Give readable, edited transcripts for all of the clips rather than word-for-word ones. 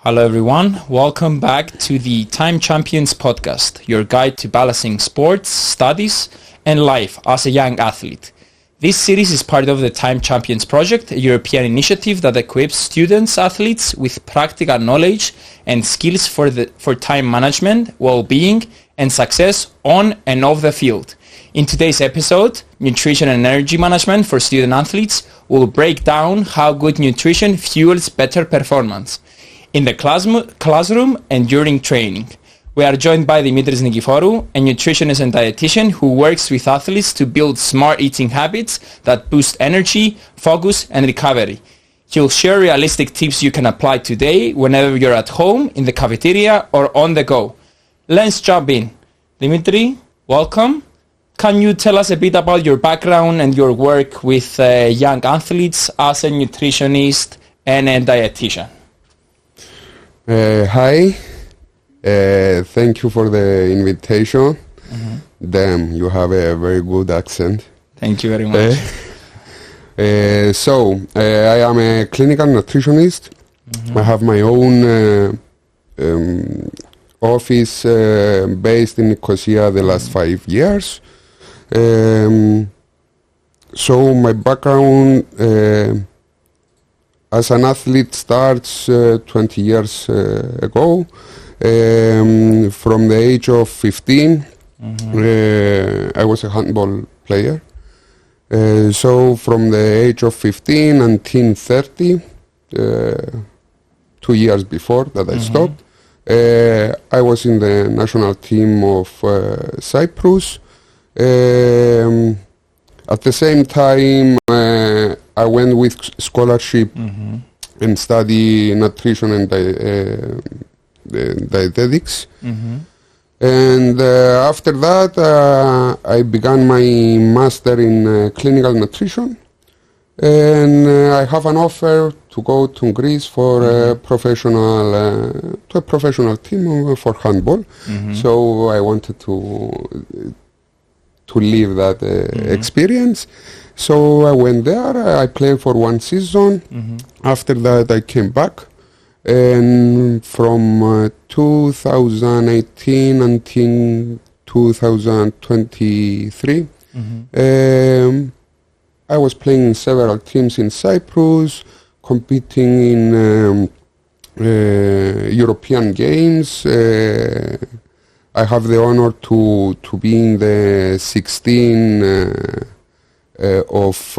Hello everyone, welcome back to the TimeChampions podcast, your guide to balancing sports, studies and life as a young athlete. This series is part of the TimeChampions project, a European initiative that equips students, athletes with practical knowledge and skills for time management, well-being and success on and off the field. In today's episode, Nutrition and Energy Management for Student Athletes will break down how good nutrition fuels better performance in the classroom and during training. We are joined by Dimitris Nikiforu, a nutritionist and dietitian who works with athletes to build smart eating habits that boost energy, focus and recovery. He'll share realistic tips you can apply today whenever you're at home, in the cafeteria or on the go. Let's jump in. Dimitri, welcome. Can you tell us a bit about your background and your work with young athletes as a nutritionist and a dietitian? Hi, thank you for the invitation. Damn, you have a very good accent. Thank you very much. I am a clinical nutritionist. I have my own office based in Nicosia the last 5 years. So my background as an athlete starts 20 years ago. From the age of 15, I was a handball player. So from the age of 15 until 30, 2 years before that I stopped, I was in the national team of Cyprus. At the same time, I went with scholarship and study nutrition and dietetics. And after that, I began my master in clinical nutrition. And I have an offer to go to Greece for a professional team for handball. So I wanted to live that experience. So I went there, I played for 1 season. After that I came back, and from 2018 until 2023 I was playing in several teams in Cyprus, competing in European games. I have the honor to be in the 16 of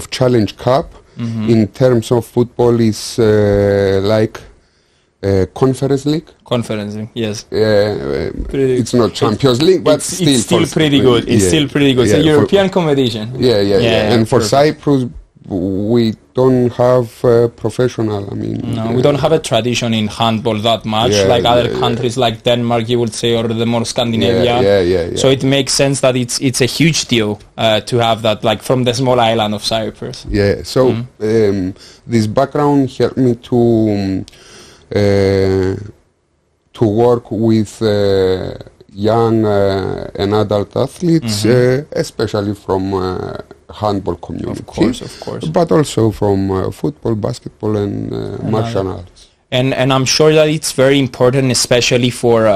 Challenge Cup. In terms of football, is like Conference League. Conference League, yes. It's not Champions League, but it's still pretty good. It's still pretty good. It's a European competition. And for Cyprus, we don't have professional. No, we don't have a tradition in handball that much, like other countries like Denmark, you would say, or the more Scandinavia. So it makes sense that it's a huge deal to have that, like from the small island of Cyprus. So this background helped me to work with young and adult athletes, especially from handball community, of course, but also from football, basketball, and martial arts. And I'm sure that it's very important, especially for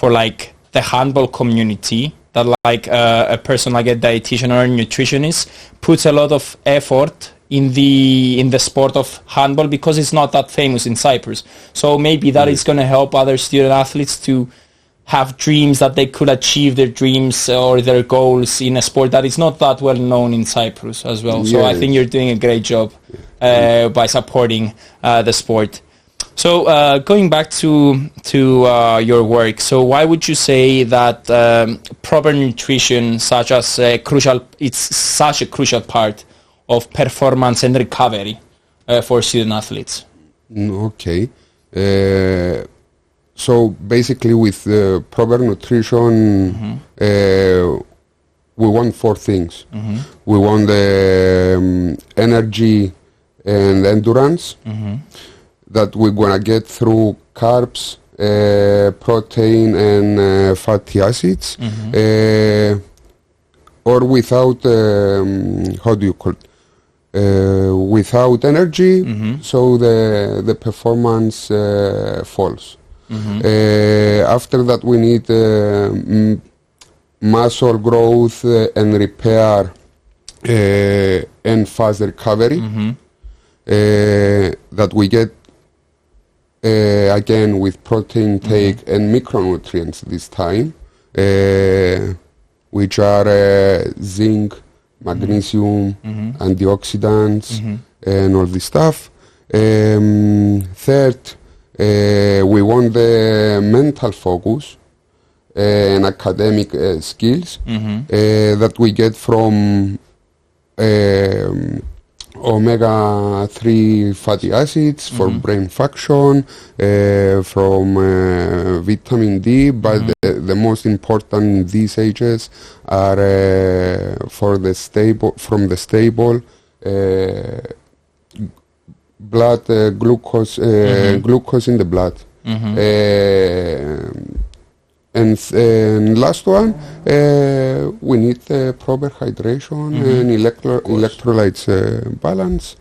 like the handball community, that like a person like a dietitian or a nutritionist puts a lot of effort in the sport of handball, because it's not that famous in Cyprus. So maybe that is going to help other student athletes to have dreams, that they could achieve their dreams or their goals in a sport that is not that well known in Cyprus as well. So I think you're doing a great job by supporting the sport. So going back to your work, so why would you say that proper nutrition it's such a crucial part of performance and recovery for student athletes? Okay. So basically, with proper nutrition, we want 4 things. We want the energy and endurance that we're gonna get through carbs, protein, and fatty acids, or without how do you call it? without energy, so the performance falls. After that, we need muscle growth and repair and fast recovery that we get again with protein intake and micronutrients this time, which are zinc, magnesium, antioxidants, and all this stuff. Third, we want the mental focus and academic skills that we get from omega-3 fatty acids for brain function, from vitamin D, but the most important in these ages are from the stable blood glucose glucose in the blood. And last one, we need proper hydration and electrolytes balance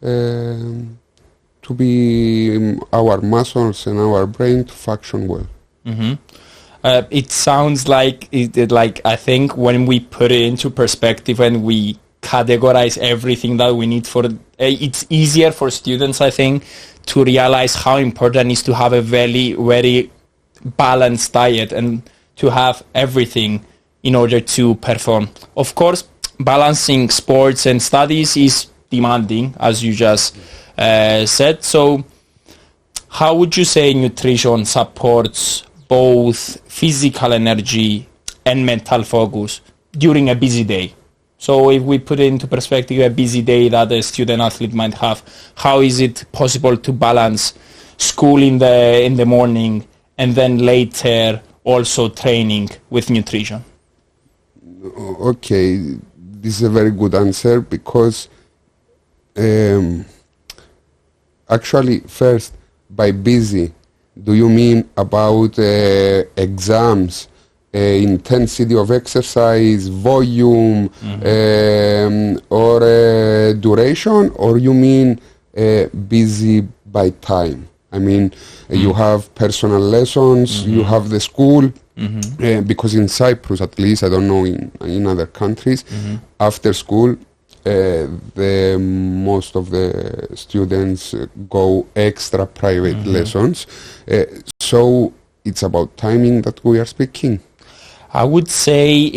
to be our muscles and our brain to function well. It sounds like I think when we put it into perspective and we categorize everything that we need for it's easier for students, I think, to realize how important it is to have a very, very balanced diet and to have everything in order to perform. Of course, balancing sports and studies is demanding, as you just said. So how would you say nutrition supports both physical energy and mental focus during a busy day? So if we put it into perspective, a busy day that a student athlete might have, how is it possible to balance school in the morning and then later also training with nutrition? Okay, this is a very good answer because actually first, by busy, do you mean about exams, intensity of exercise, volume, or duration, or you mean busy by time? I mean, you have personal lessons, you have the school, because in Cyprus, at least, I don't know in other countries, after school, the most of the students go extra private lessons. So it's about timing that we are speaking. I would say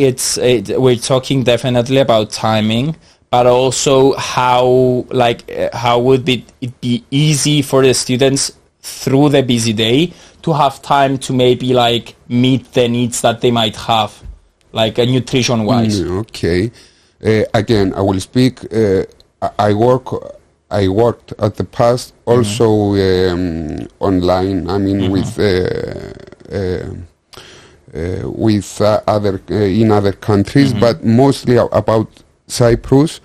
we're talking definitely about timing, but also how would it be easy for the students through the busy day to have time to maybe meet the needs that they might have, nutrition wise. Okay. Again, I will speak. I worked at the past also online. I mean, with other in other countries, but mostly about Cyprus.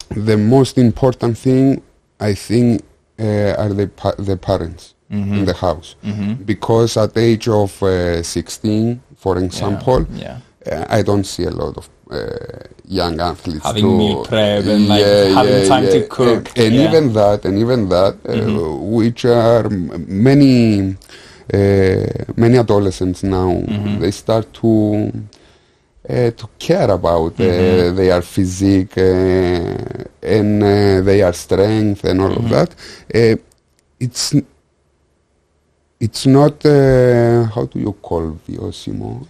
The most important thing, I think, are the parents in the house, because at the age of 16, for example, I don't see a lot of young athletes having meal prep and having time to cook, and even that, which are many adolescents now, they start to care about their physique and their strength and all of that. It's not how do you call viosimo?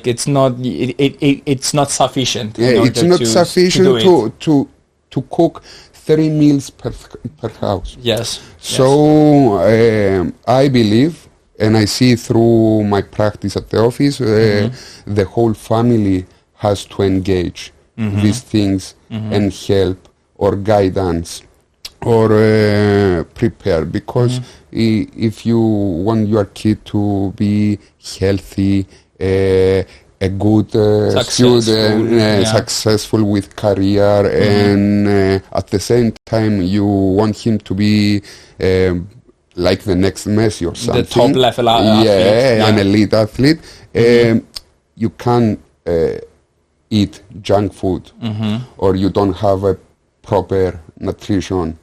It's not sufficient. It's not sufficient to cook 3 meals per house. Yes. So I believe, and I see through my practice at the office, the whole family has to engage these things and help or guidance or prepare, because if you want your kid to be healthy, a good student, successful with career, and at the same time you want him to be like the next Messi or something, the top level athlete, an elite athlete, you can eat junk food, or you don't have a proper nutrition,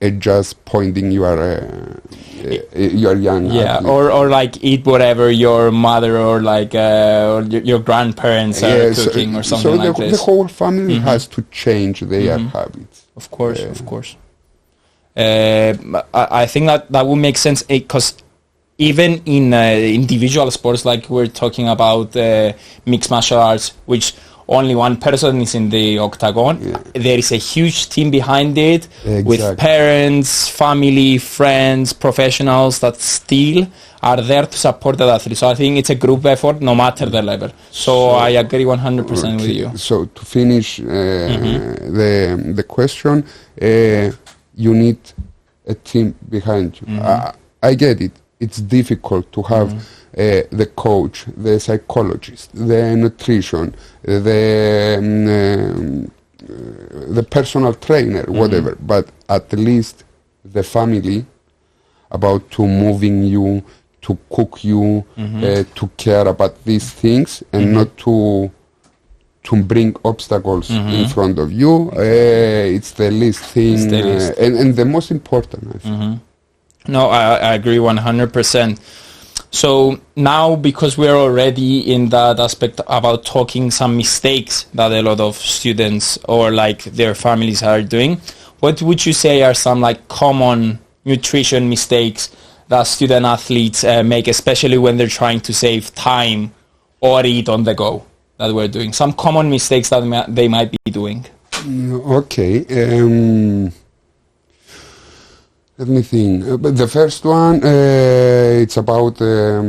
it's just pointing your young athlete. or like eat whatever your mother or like or your grandparents are cooking or something like this. So the whole family has to change their habits. Of course. I think that would make sense because even in individual sports, like we're talking about mixed martial arts, which only one person is in the octagon, there is a huge team behind it with parents, family, friends, professionals that still are there to support the athlete. So I think it's a group effort no matter the level. So I agree 100% with you. So to finish the question, you need a team behind you. I get it. It's difficult to have the coach, the psychologist, the nutrition, the personal trainer, whatever. But at least the family about to moving you, to cook you, to care about these things, and not to bring obstacles in front of you. It's the least thing, and the most important, I think. No, I agree 100%. So now, because we're already in that aspect about talking some mistakes that a lot of students or like their families are doing, what would you say are some like common nutrition mistakes that student athletes make, especially when they're trying to save time or eat on the go, that we're doing? Some common mistakes that they might be doing. Okay. Let me think. But the first one, it's about the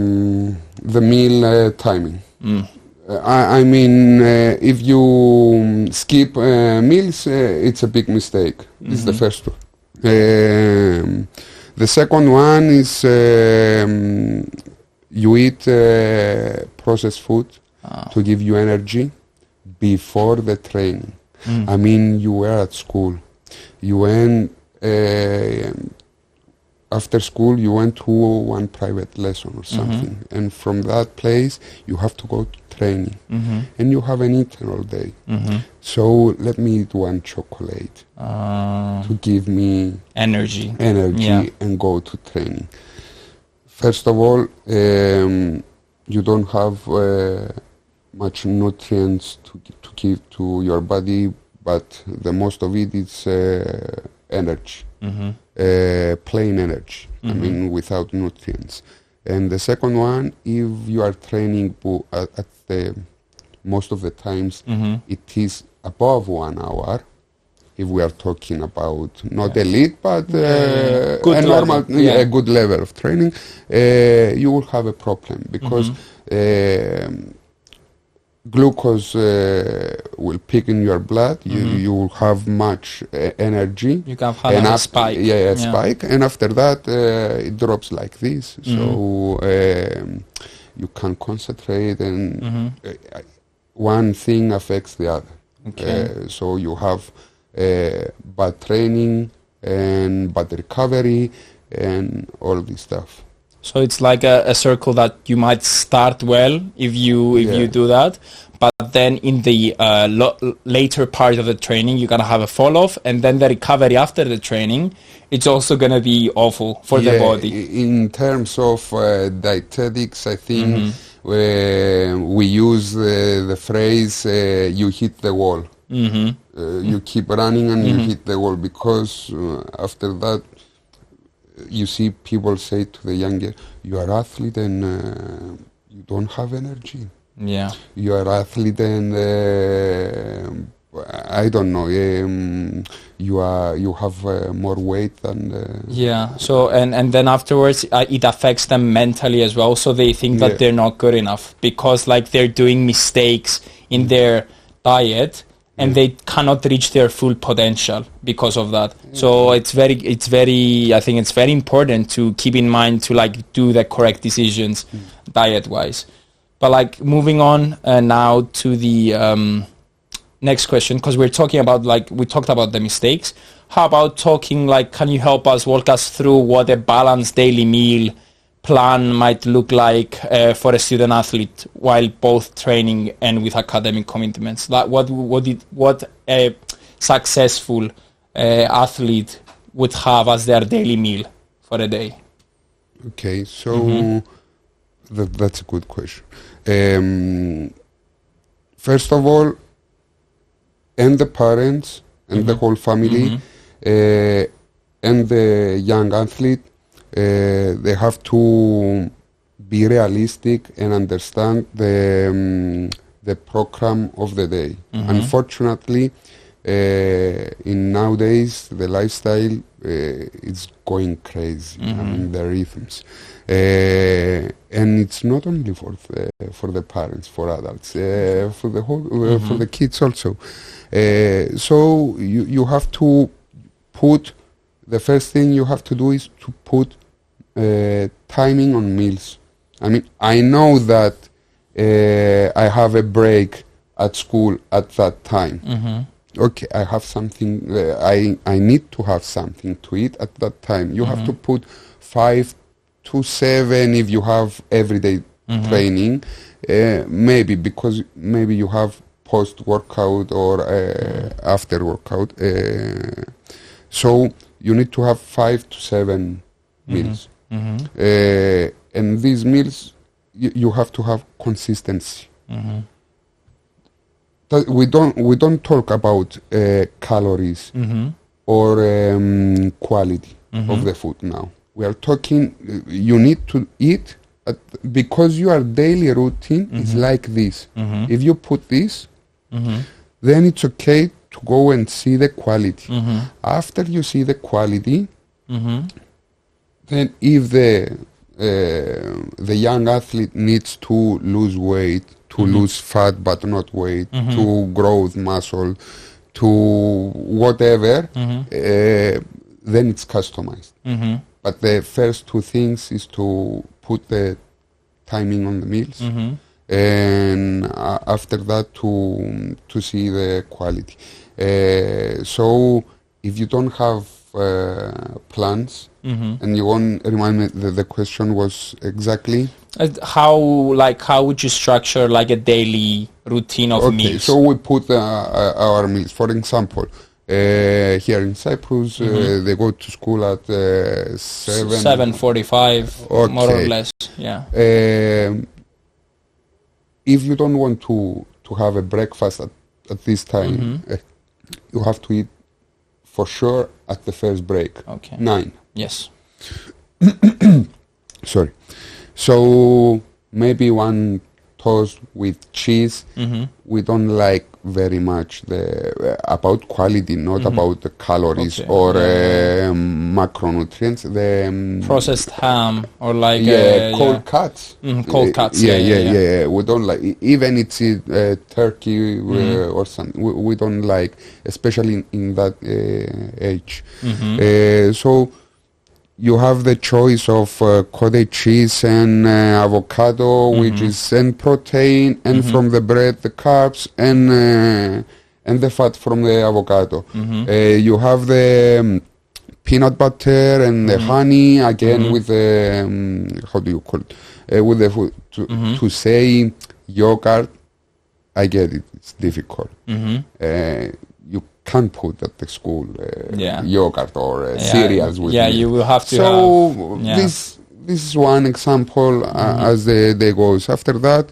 meal timing. I mean, if you skip meals, it's a big mistake. It's the first one. The second one is you eat processed food to give you energy before the training. I mean, you were at school. You went... after school, you went to one private lesson or something, and from that place, you have to go to training, and you haven't eaten all day. So let me eat one chocolate to give me energy, and go to training. First of all, you don't have much nutrients to give to your body, but the most of it is energy. Plain energy, I mean, without nutrients. And the second one, if you are training at the most of the times, it is above 1 hour. If we are talking about not elite, but a normal, a good level of training, you will have a problem because glucose will peak in your blood. You will have much energy. You can have a spike. Spike, and after that it drops like this. So you can concentrate, and one thing affects the other. So you have bad training and bad recovery and all this stuff. So it's like a circle that you might start well if you do that, but then in the later part of the training you're gonna have a fall off, and then the recovery after the training, it's also gonna be awful for the body. In terms of dietetics, I think we use the phrase "you hit the wall." You keep running and you hit the wall, because after that, you see people say to the younger, you are athlete and you don't have energy. You are athlete and I don't know, you have more weight than... So and then afterwards it affects them mentally as well, so they think that they're not good enough because like they're doing mistakes in their diet, and they cannot reach their full potential because of that. So I think it's very important to keep in mind to like do the correct decisions diet wise. But like moving on now to the next question, because we talked about the mistakes. How about talking like, can you help us walk us through what a balanced daily meal plan might look like for a student athlete while both training and with academic commitments? That what a successful athlete would have as their daily meal for a day? Okay, so that's a good question. First of all, and the parents and the whole family and the young athlete, they have to be realistic and understand the program of the day. Unfortunately, in nowadays the lifestyle is going crazy. I mean, the rhythms, and it's not only for the parents, for adults, for the whole for the kids also. So you have to put, the first thing you have to do is to put timing on meals. I mean, I know that I have a break at school at that time. Okay, I have something, I need to have something to eat at that time. You have to put 5 to 7 if you have everyday training, maybe, because maybe you have post-workout or after workout. So you need to have 5 to 7 meals. And these meals, you have to have consistency. We don't talk about calories or quality of the food now. We are talking, you need to eat because your daily routine is like this. If you put this, then it's okay to go and see the quality. After you see the quality, then if the young athlete needs to lose weight, to lose fat but not weight, to grow muscle, to whatever, then it's customized. But the first two things is to put the timing on the meals, and after that to see the quality. So if you don't have plans, and you want remind me the question was exactly how would you structure like a daily routine of meals? So we put our meals. For example, here in Cyprus, they go to school at 7:45, more or less. Yeah. If you don't want to have a breakfast at this time, you have to eat for sure at the first break. Okay. 9. Yes. Sorry. So maybe one toast with cheese. We don't like very much about quality, not about the calories or macronutrients. The processed ham or like cold cuts. Cold cuts. Yeah. We don't like, even it's turkey or something. We don't like, especially in that age. So you have the choice of cottage cheese and avocado, which is and protein, and from the bread the carbs, and the fat from the avocado. You have the peanut butter and the honey, again with the how do you call it? With the food. To say yogurt, I get it. It's difficult. You can't put at the school yogurt or cereals with milk. You will have to. So this is one example as the day goes. After that,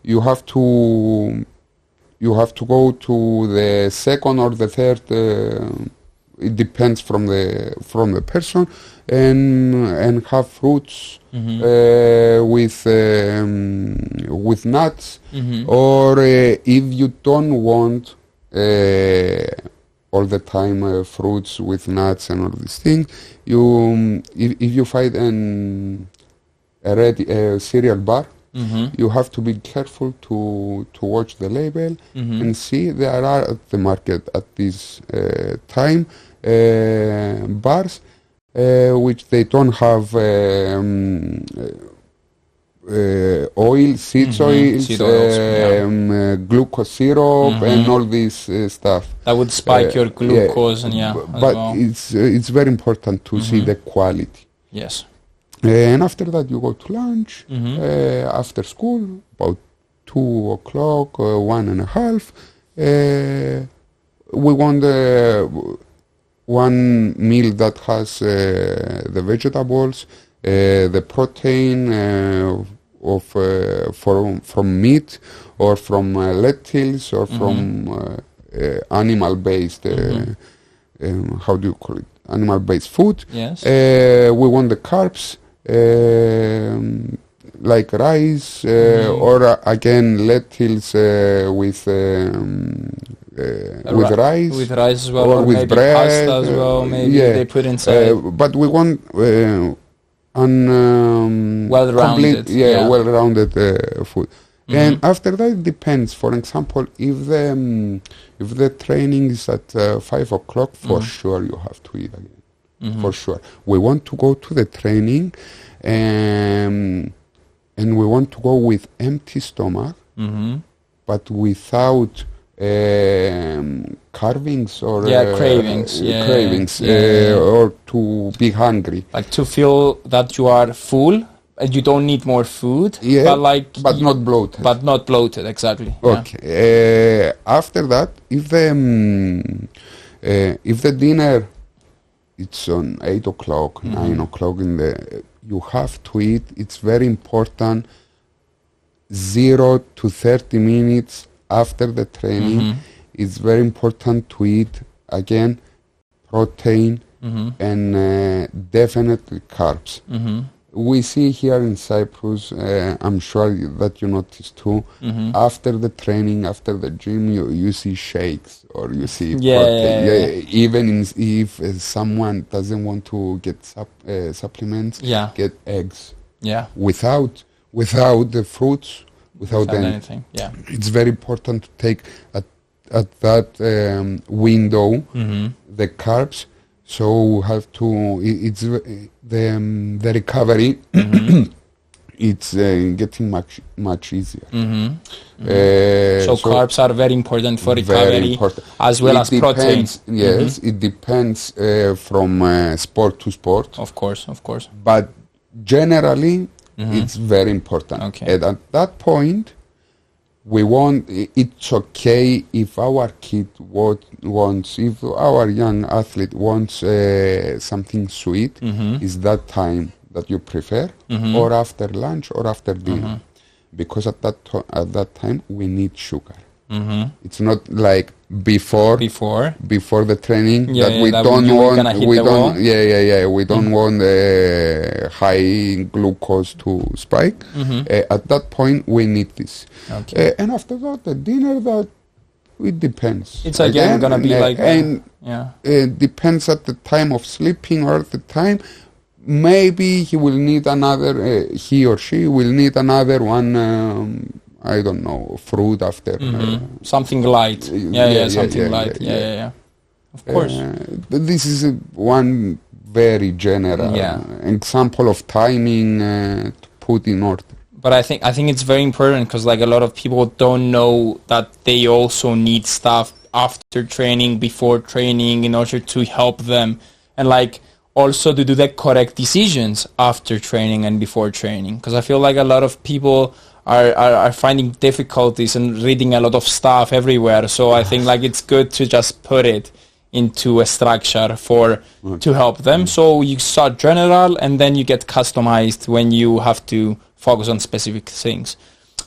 you have to go to the second or the third. It depends from the person, and have fruits with nuts, or if you don't want all the time fruits with nuts and all these things, if you find a ready cereal bar, you have to be careful to watch the label and see there are at the market at this time bars which they don't have oil, seeds oils, glucose syrup, and all this stuff. That would spike your glucose, but it's very important to see the quality. Yes. And after that, you go to lunch. After school, about 2 o'clock, 1:30. We want one meal that has the vegetables, the protein from meat or from lentils or from animal-based. How do you call it? Animal-based food. Yes. We want the carbs, like rice, or again lentils with rice. With rice as well, or with maybe bread, pasta as well. Maybe they put inside. But we want Well-rounded. complete, well-rounded food. And after that, it depends. For example, if the training is at 5 o'clock, for sure you have to eat again. For sure. We want to go to the training, and we want to go with empty stomach, but without carvings or cravings, or to be hungry. Like to feel that you are full and you don't need more food, but not bloated. But not bloated, exactly. Okay. After that, if the dinner it's on 8 o'clock, 9 o'clock you have to eat. It's very important. 0 to 30 minutes after the training, it's very important to eat again protein and definitely carbs. We see here in Cyprus, I'm sure that you noticed too, after the training, after the gym, you see shakes or you see protein. Even if someone doesn't want to get supplements, get eggs. Without the fruits, without anything. It's very important to take at that window the carbs. So have to. It's the recovery. It's getting much easier. So carbs are very important for recovery, as well as protein. Yes, it depends from sport to sport. Of course. But generally, it's very important. Okay. And at that point, it's okay if our kid wants, if our young athlete wants something sweet, is that time that you prefer, or after lunch or after dinner, because at that time we need sugar. It's not like before the training we don't want high glucose to spike. At that point we need this. And after that, the dinner, that it depends. It's again gonna be it depends at the time of sleeping or at the time. Maybe he will need another. He or she will need another one. I don't know, fruit after. Something light. Something light. Of course. This is one very general example of timing to put in order. But I think it's very important, because like a lot of people don't know that they also need stuff after training, before training, in order to help them, and like also to do the correct decisions after training and before training. Because I feel like a lot of people are finding difficulties and reading a lot of stuff everywhere. So I think like it's good to just put it into a structure to help them. So you start general and then you get customized when you have to focus on specific things.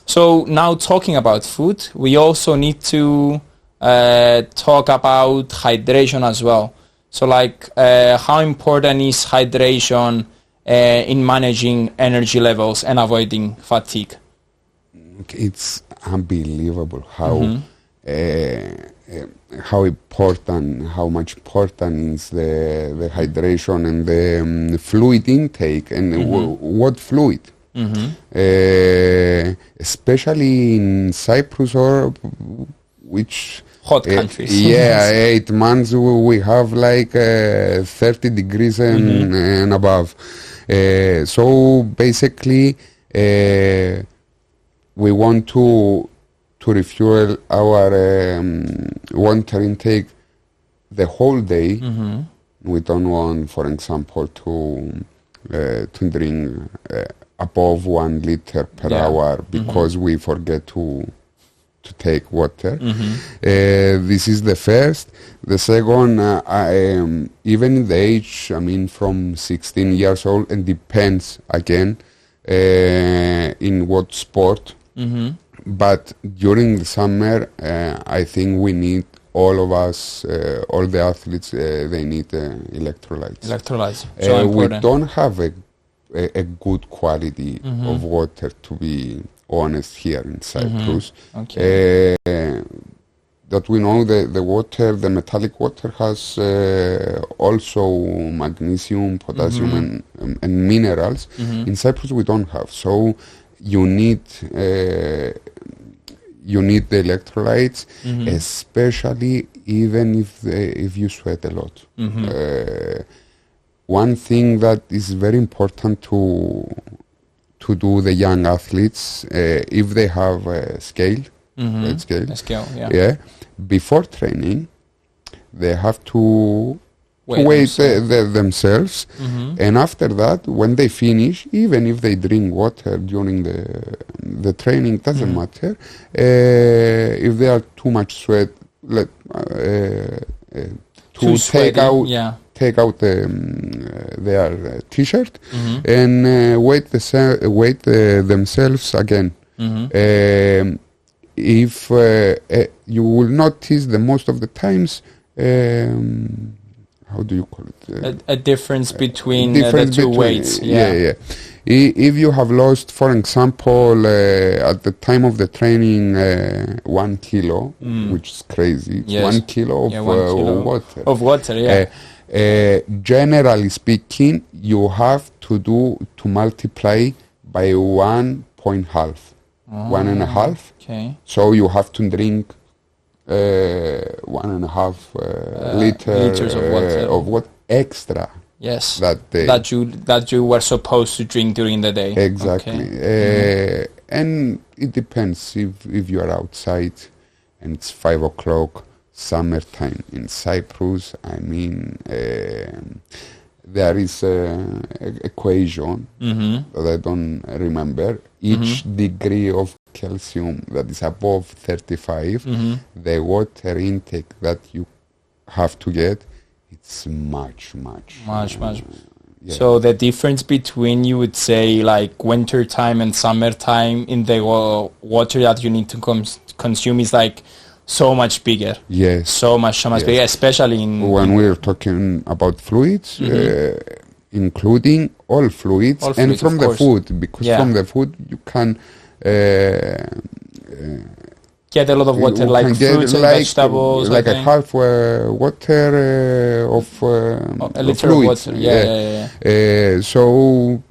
So now talking about food, we also need to talk about hydration as well. So like how important is hydration in managing energy levels and avoiding fatigue? It's unbelievable how important, how much important is the hydration and the fluid intake, and what fluid. Especially in Cyprus, or which hot countries. 8 months we have like 30 degrees and above. So basically, we want to refuel our water intake the whole day. We don't want, for example, to to drink above 1 liter per hour because we forget to take water. This is the first. The second, even in the age, I mean, from 16 years old, and depends again in what sport. But during the summer, I think we need, all of us, all the athletes, they need electrolytes. Electrolytes, so we important. don't have a good quality of water, to be honest, here in Cyprus. Okay. That we know the water, the metallic water has also magnesium, potassium, and minerals. In Cyprus we don't have, so you need the electrolytes, especially even if you sweat a lot. One thing that is very important to do the young athletes, if they have a scale, A scale, before training, they have to weigh themselves, and after that, when they finish, even if they drink water during the training, doesn't matter. If they are too much sweat, take out their t-shirt and weight themselves again. If you will notice the most of the times, how do you call it? A difference between the two weights. If you have lost, for example, at the time of the training, 1 kilo, which is crazy, 1 kilo of water. Of water, generally speaking, you have to multiply by 1.5. 1.5. Okay. So you have to drink 1.5 liters of water extra. Yes. That day. That you were supposed to drink during the day. Exactly. Okay. And it depends if you are outside and it's 5 o'clock, summertime in Cyprus. I mean, there is an equation that I don't remember. Each degree of calcium that is above 35, the water intake that you have to get, it's much. So the difference between, you would say, like winter time and summertime in the water that you need to consume is like so much bigger. Yes. So much bigger, especially when we're talking about fluids, including all fluids, and from the food, because from the food you can get a lot of water, like fruits and vegetables, like a half water of a liter fluids. of water. So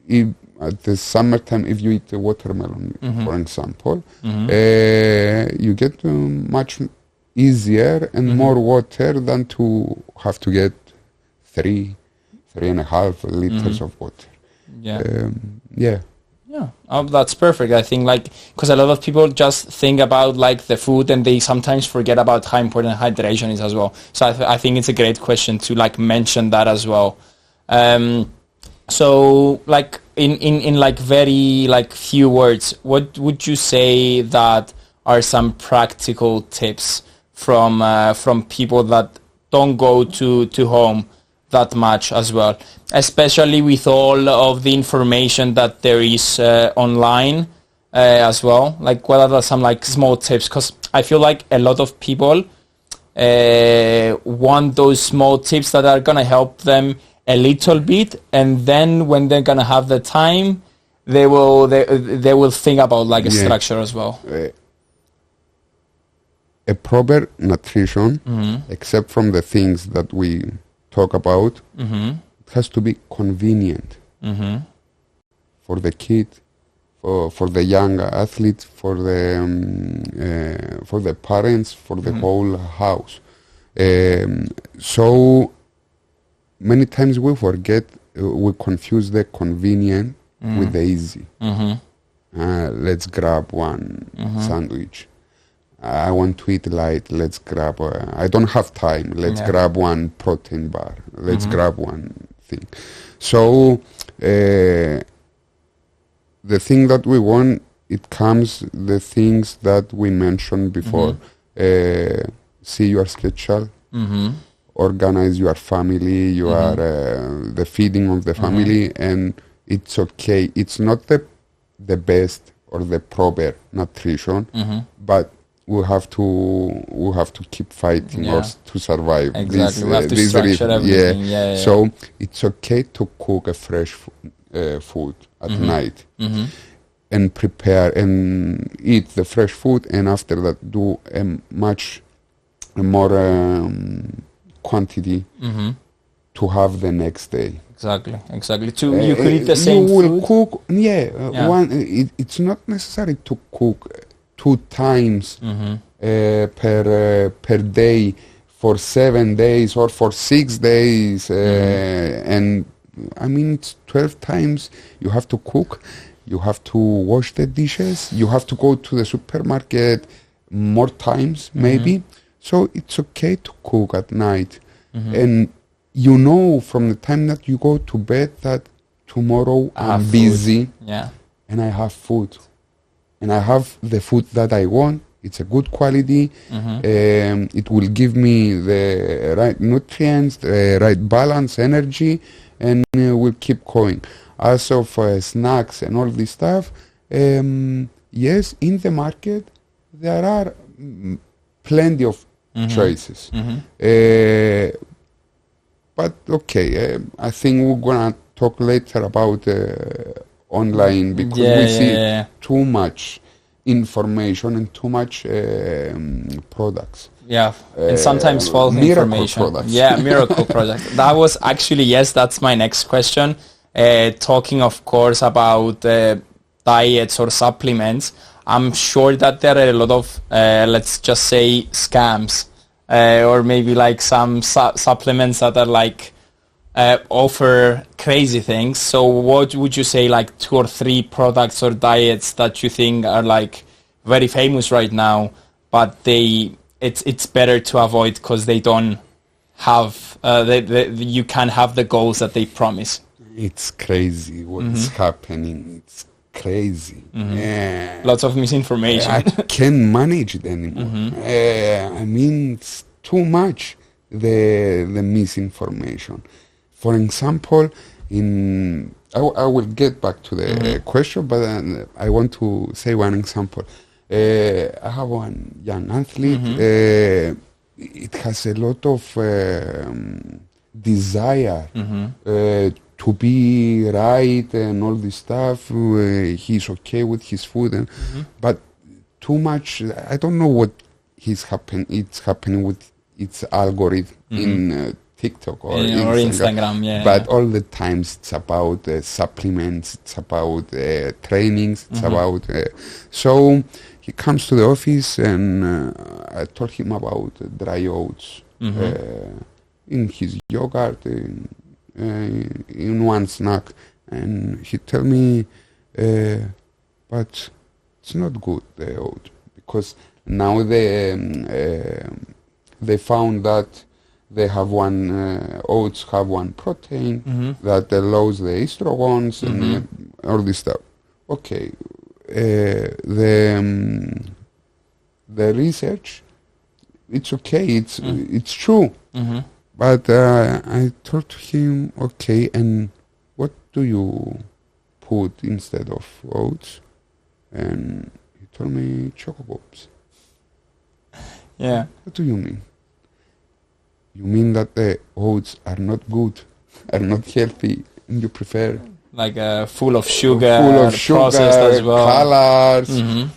if at the summertime, if you eat a watermelon, for example, you get much easier and more water than to have to get 3.5 liters of water. That's perfect. I think, like, because a lot of people just think about like the food and they sometimes forget about how important hydration is as well. So I think it's a great question to like mention that as well. So like in like very like few words, what would you say that are some practical tips from people that don't go to home that much as well, especially with all of the information that there is online as well? Like, what are some like small tips? Because I feel like a lot of people want those small tips that are gonna help them a little bit, and then when they're gonna have the time, they will think about like a structure as well. A proper nutrition, except from the things that we talk about, it has to be convenient for the kid, for the young athlete, for the parents, for the whole house. So many times we confuse the convenient with the easy. Let's grab one sandwich. I want to eat light. Let's grab. I don't have time. Let's grab one protein bar. Let's grab one thing. So the thing that we want, it comes the things that we mentioned before. See your schedule, organize your family, the feeding of the family, and it's okay. It's not the best or the proper nutrition, but we have to keep fighting or to survive. Exactly, we have to structure everything. Yeah. So it's okay to cook a fresh food at night and prepare and eat the fresh food, and after that do a much more quantity to have the next day. Exactly. You could eat the same food. You will cook. It's not necessary to cook 2 times per day for 7 days or for 6 days, and I mean it's 12 times you have to cook. You have to wash the dishes. You have to go to the supermarket more times, maybe. So it's okay to cook at night. And you know from the time that you go to bed that tomorrow I'm busy and I have food. And I have the food that I want. It's a good quality. It will give me the right nutrients, the right balance, energy, and we'll keep going. As of snacks and all this stuff, yes, in the market there are plenty of choices. But okay, I think we're gonna talk later about online, because we see too much information and too much products. Yeah, and sometimes false information. Products. Yeah, miracle products. That was actually, yes, that's my next question. Talking, of course, about diets or supplements, I'm sure that there are a lot of, let's just say, scams, or maybe like some supplements that are like offer crazy things. So what would you say, like 2 or 3 products or diets that you think are like very famous right now, but it's better to avoid because they don't have, you can't have the goals that they promise? It's crazy what's happening. It's crazy. Yeah. Lots of misinformation. I can't manage it anymore. I mean, it's too much, the misinformation. For example, I will get back to the question, but I want to say one example. I have one young athlete. It has a lot of desire to be right and all this stuff. He's okay with his food, but too much. I don't know what it's happening with its algorithm in TikTok or Instagram. But all the times it's about supplements, it's about trainings, it's about. So he comes to the office and I told him about dry oats in his yogurt. In one snack, and he tell me, but it's not good, the oat, because now they found that they have oats have one protein that allows the estrogens and all this stuff. Okay, the research, it's okay, it's true. But I told him, okay, and what do you put instead of oats? And he told me Choco Pops. Yeah. What do you mean? You mean that the oats are not good, are not healthy, and you prefer? Like full of sugar, processed as well. Colors,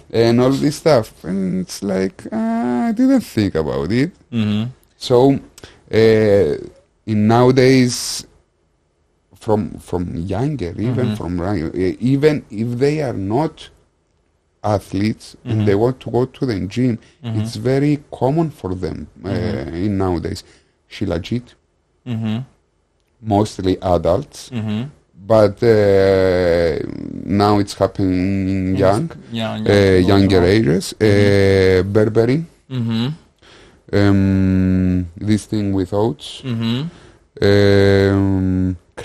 and all this stuff. And it's like, I didn't think about it. So, in nowadays, from younger, even if they are not athletes and they want to go to the gym, it's very common for them in nowadays. Shilajit, mostly adults, but now it's happening in younger ages. Berberine. This thing with oats, creme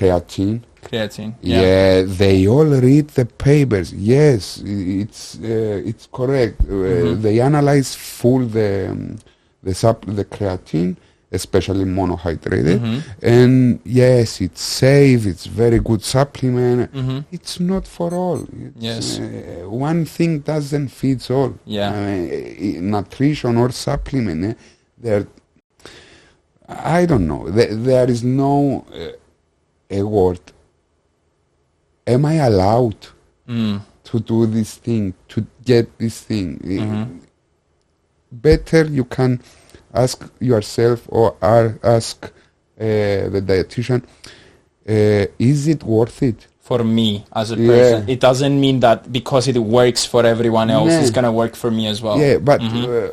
creatine. Creatine. Yeah, they all read the papers. Yes, it's correct. They analyze full the creatine, especially monohydrated, and yes, it's safe. It's very good supplement. It's not for all. It's, one thing doesn't fit all. Nutrition or supplement. I don't know. There is no a word. Am I allowed to do this thing, to get this thing? Better you can ask yourself or ask the dietitian, is it worth it? For me as a person. It doesn't mean that because it works for everyone else, it's going to work for me as well. Yeah, but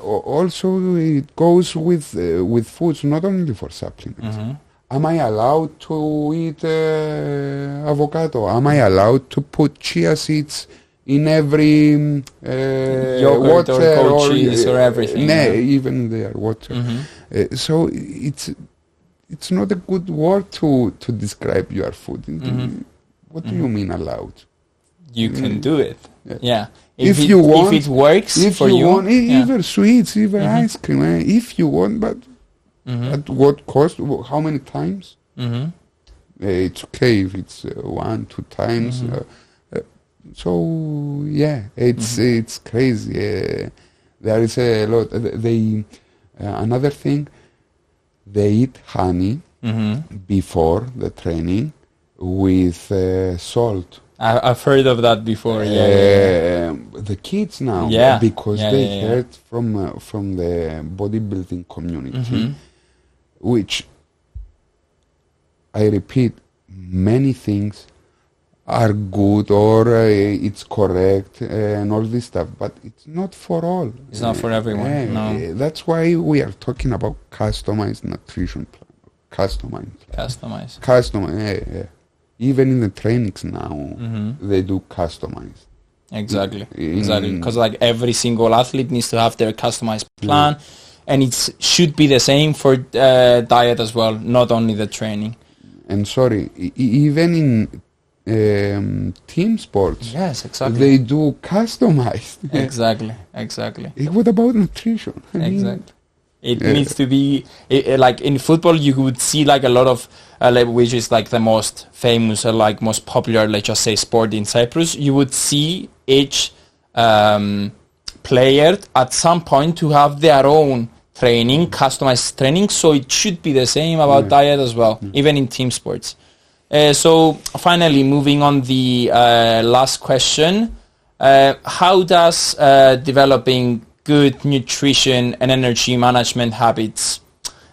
also it goes with foods, not only for supplements. Am I allowed to eat avocado? Am I allowed to put chia seeds in every yogurt water or goat cheese or everything? Even their water. So it's not a good word to describe your food. What do you mean allowed? You can do it. If you want, if it works for you. Want, either sweets, either ice cream. If you want, but at what cost? How many times? It's okay if it's 1, 2 times. So it's crazy. There is a lot. They another thing. They eat honey before the training with salt. I've heard of that before. The kids now, because they heard from the bodybuilding community, which I repeat, many things are good or it's correct and all this stuff, but it's not for all. It's not for everyone. No. That's why we are talking about customized nutrition plan. Customized. Even in the trainings now, they do customized. Exactly. Because like every single athlete needs to have their customized plan, and it should be the same for diet as well, not only the training. And even in team sports, yes, exactly, they do customized. Exactly. What about nutrition? Exactly. It needs to be like in football. You would see like a lot of which is like the most famous or like most popular, let's just say, sport in Cyprus. You would see each player at some point to have their own training, customized training. So it should be the same about diet as well, even in team sports. So finally, moving on the last question, how does developing good nutrition and energy management habits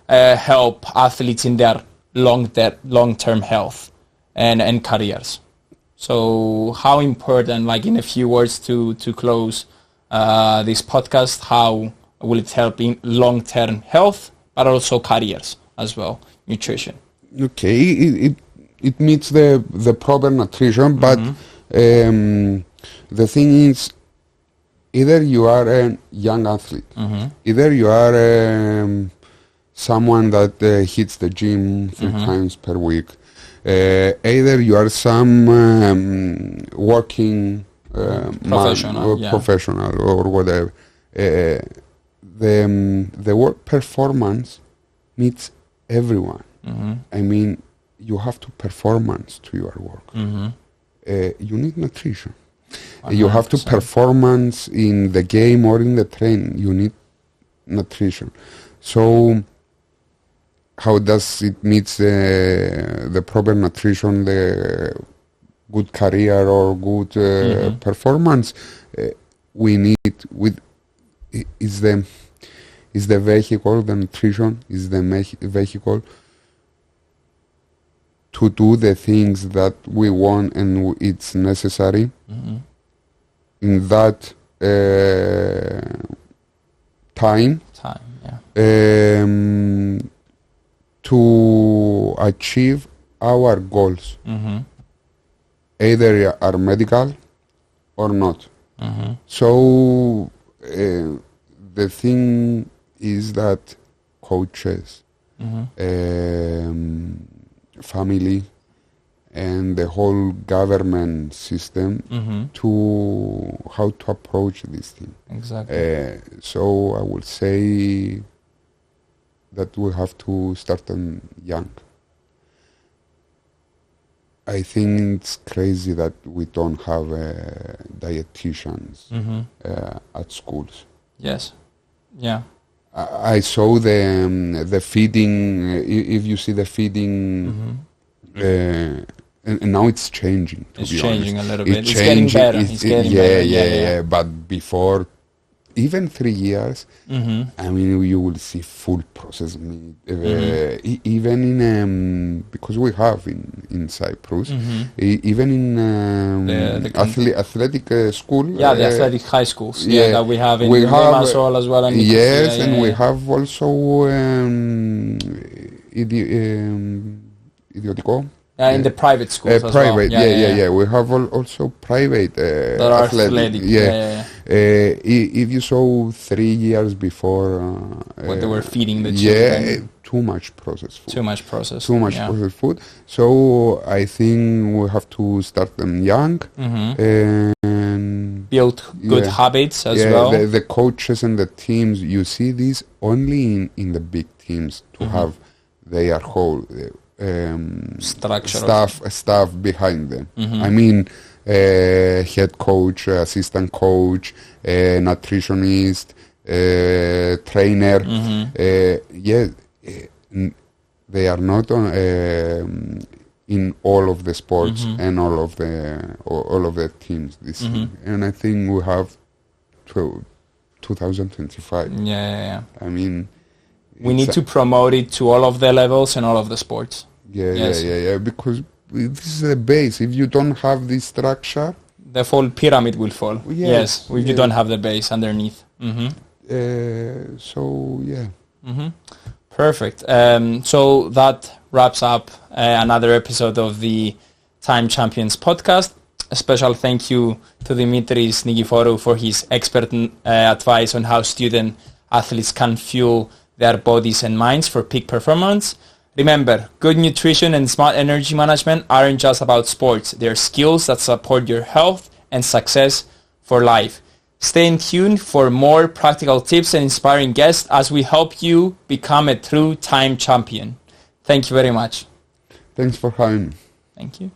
help athletes in their long-term health and careers? So how important, like in a few words to close this podcast, how will it help in long-term health, but also careers as well, nutrition? Okay, it meets the proper nutrition, but the thing is, either you are a young athlete, either you are someone that hits the gym 3 times per week, either you are some working professional or whatever. The work performance needs everyone. I mean, you have to performance to your work. You need nutrition. 100%. You have to performance in the game or in the training. You need nutrition. So how does it meet the proper nutrition, the good career or good performance? We need is the vehicle, the nutrition is the vehicle to do the things that we want and it's necessary in that time to achieve our goals, either are medical or not. So the thing is that coaches, family, and the whole government system to how to approach this thing. Exactly. So I would say that we have to start them young. I think it's crazy that we don't have dietitians at schools. Yes. Yeah. I saw the feeding. If you see the feeding, and now it's changing. It's be changing honest. a little bit. It's getting better. It's getting better. Yeah. But before, even 3 years, I mean, you will see full processed meat. Even in because we have in Cyprus, even in The athletic school. Yeah, the athletic high schools. Yeah, that we have in Limassol as well. And Yes, and we have also idiotiko. In the private schools as private, well. yeah. We have also private that are athletic. If you saw 3 years before, what they were feeding the children. Too much processed food. Too much processed food. So I think we have to start them young and build good habits as well. The coaches and the teams, you see this only in the big teams to have their whole staff behind them. I mean, head coach, assistant coach, nutritionist, trainer. They are not on, in all of the sports and all of the teams this year. And I think we have 2025. Yeah. I mean, we need to promote it to all of the levels and all of the sports. Yeah. Because this is the base. If you don't have this structure, the whole pyramid will fall. Yes, if you don't have the base underneath. Perfect. So that wraps up another episode of the Time Champions podcast. A special thank you to Dimitris Nikiforu for his expert advice on how student athletes can fuel their bodies and minds for peak performance. Remember, good nutrition and smart energy management aren't just about sports. They're skills that support your health and success for life. Stay tuned for more practical tips and inspiring guests as we help you become a true time champion. Thank you very much. Thanks for having me. Thank you.